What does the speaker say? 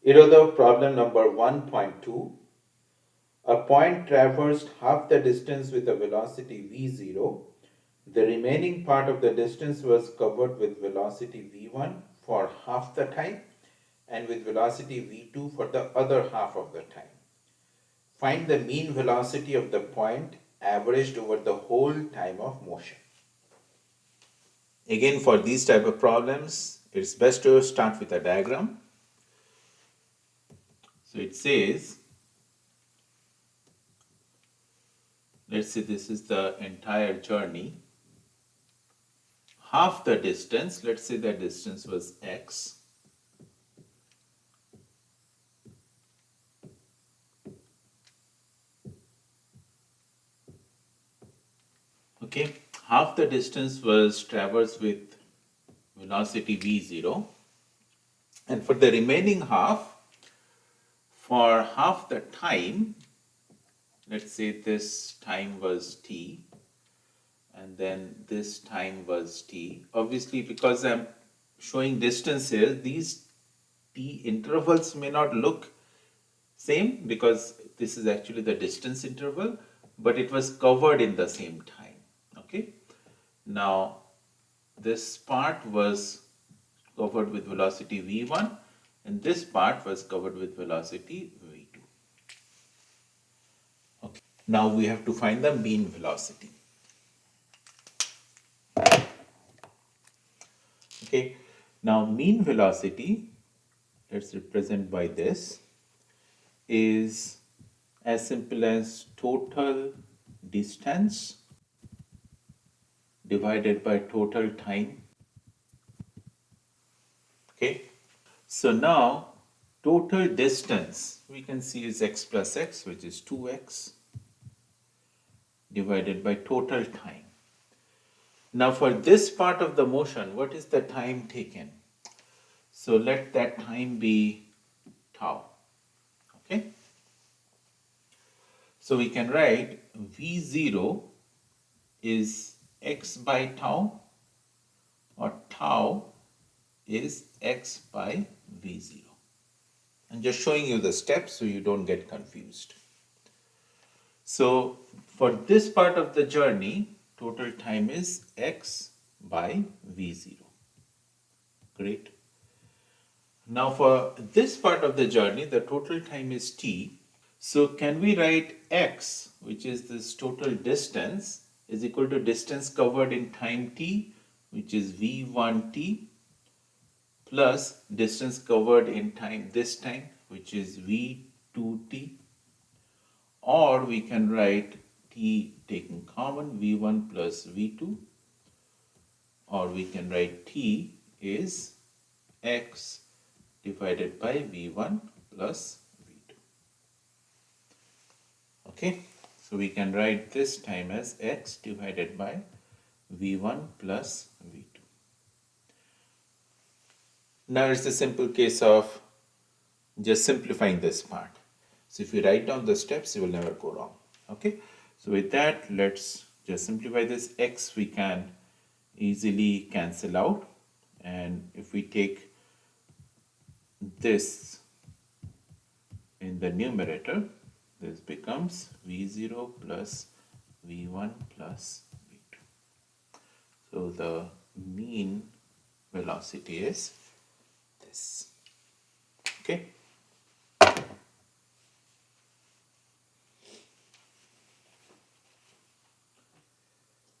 Irodov problem number 1.2. A point traversed half the distance with a velocity v0. The remaining part of the distance was covered with velocity v1 for half the time and with velocity v2 for the other half of the time. Find the mean velocity of the point averaged over the whole time of motion. Again, for these type of problems, it's best to start with a diagram. So it says, let's say this is the entire journey. Half the distance, let's say the distance was x. Okay, half the distance was traversed with velocity v0. And for the remaining half, for half the time, let's say this time was t, and then this time was t. Obviously, because I'm showing distance here, these t intervals may not look same because this is actually the distance interval, but it was covered in the same time. Okay. Now, this part was covered with velocity v1 and this part was covered with velocity v2. Okay. Now we have to find the mean velocity. Okay. Now mean velocity, let's represent by this, is as simple as total distance divided by total time. Okay. So now total distance we can see is x plus x, which is 2x, divided by total time. Now for this part of the motion, what is the time taken? So let that time be tau. Okay. So we can write v0 is x by tau, or tau is x by v0. I'm just showing you the steps so you don't get confused. So for this part of the journey, total time is x by v0. Great. Now for this part of the journey, the total time is t. So can we write x, which is this total distance, is equal to distance covered in time t, which is v1t, plus distance covered in time this time, which is v2t, or we can write t taking common v1 plus v2, or we can write t is x divided by v1 plus v2. Okay, so we can write this time as x divided by v1 plus v2. Now it's a simple case of just simplifying this part. So if you write down the steps, you will never go wrong. Okay, so with that, let's just simplify this. X we can easily cancel out, and if we take this in the numerator, this becomes v0 plus v1 plus v2. So the mean velocity is this. Okay.